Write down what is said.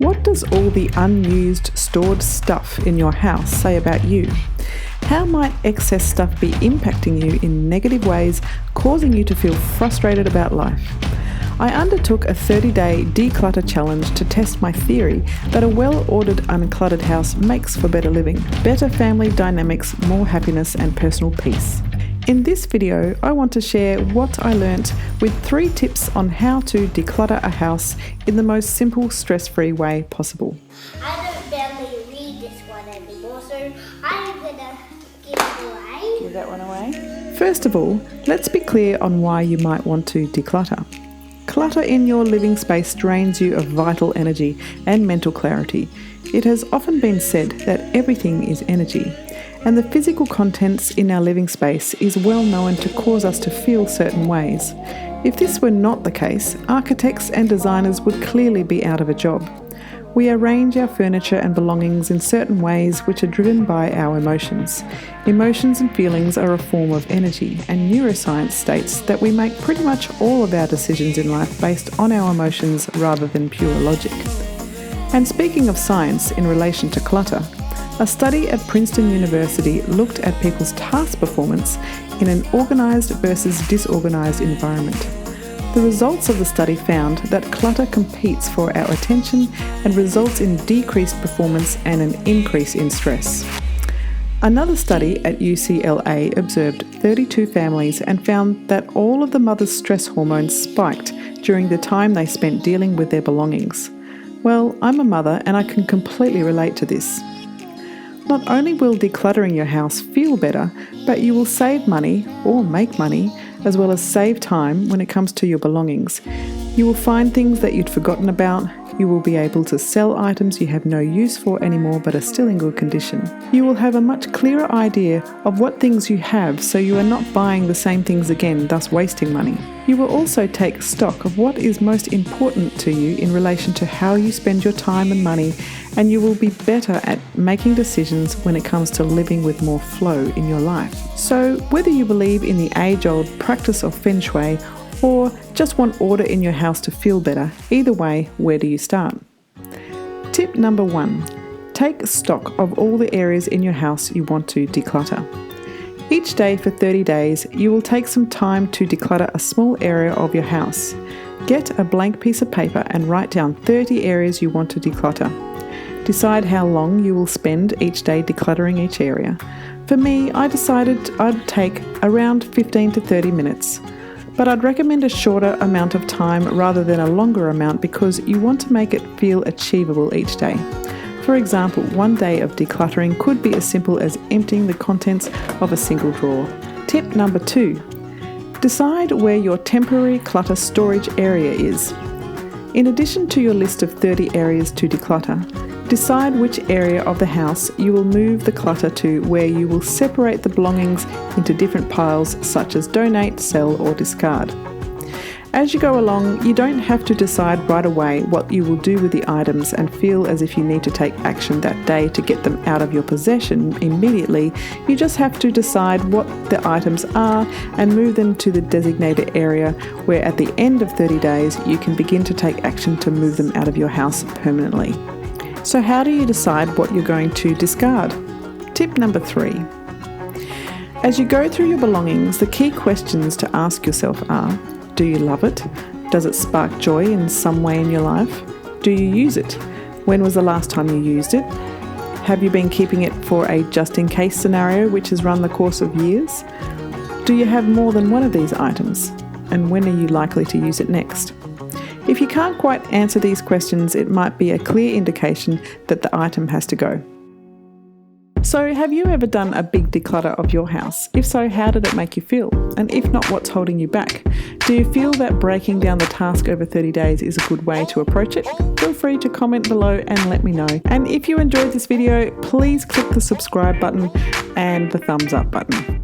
What does all the unused, stored stuff in your house say about you? How might excess stuff be impacting you in negative ways, causing you to feel frustrated about life? I undertook a 30-day declutter challenge to test my theory that a well-ordered, uncluttered house makes for better living, better family dynamics, more happiness and personal peace. In this video, I want to share what I learnt with 3 tips on how to declutter a house in the most simple, stress-free way possible. I don't barely read this one anymore, so I'm gonna give it away. Give that one away. First of all, let's be clear on why you might want to declutter. Clutter in your living space drains you of vital energy and mental clarity. It has often been said that everything is energy, and the physical contents in our living space is well known to cause us to feel certain ways. If this were not the case, architects and designers would clearly be out of a job. We arrange our furniture and belongings in certain ways which are driven by our emotions. Emotions and feelings are a form of energy, and neuroscience states that we make pretty much all of our decisions in life based on our emotions rather than pure logic. And speaking of science in relation to clutter, a study at Princeton University looked at people's task performance in an organised versus disorganised environment. The results of the study found that clutter competes for our attention and results in decreased performance and an increase in stress. Another study at UCLA observed 32 families and found that all of the mother's stress hormones spiked during the time they spent dealing with their belongings. Well, I'm a mother and I can completely relate to this. Not only will decluttering your house feel better, but you will save money or make money, as well as save time when it comes to your belongings. You will find things that you'd forgotten about. You will be able to sell items you have no use for anymore but are still in good condition. You will have a much clearer idea of what things you have, so you are not buying the same things again, thus wasting money. You will also take stock of what is most important to you in relation to how you spend your time and money, and you will be better at making decisions when it comes to living with more flow in your life. So whether you believe in the age-old practice of feng shui or just want order in your house to feel better, either way, where do you start? Tip number 1. Take stock of all the areas in your house you want to declutter. Each day for 30 days, you will take some time to declutter a small area of your house. Get a blank piece of paper and write down 30 areas you want to declutter. Decide how long you will spend each day decluttering each area. For me, I decided I'd take around 15 to 30 minutes. But I'd recommend a shorter amount of time rather than a longer amount because you want to make it feel achievable each day. For example, one day of decluttering could be as simple as emptying the contents of a single drawer. Tip number 2. Decide where your temporary clutter storage area is. In addition to your list of 30 areas to declutter, decide which area of the house you will move the clutter to, where you will separate the belongings into different piles such as donate, sell or discard. As you go along, you don't have to decide right away what you will do with the items and feel as if you need to take action that day to get them out of your possession immediately. You just have to decide what the items are and move them to the designated area where at the end of 30 days you can begin to take action to move them out of your house permanently. So how do you decide what you're going to discard? Tip number 3. As you go through your belongings, the key questions to ask yourself are: do you love it? Does it spark joy in some way in your life? Do you use it? When was the last time you used it? Have you been keeping it for a just-in-case scenario which has run the course of years? Do you have more than one of these items? And when are you likely to use it next? If you can't quite answer these questions, it might be a clear indication that the item has to go. So, have you ever done a big declutter of your house? If so, how did it make you feel? And if not, what's holding you back? Do you feel that breaking down the task over 30 days is a good way to approach it? Feel free to comment below and let me know. And if you enjoyed this video, please click the subscribe button and the thumbs up button.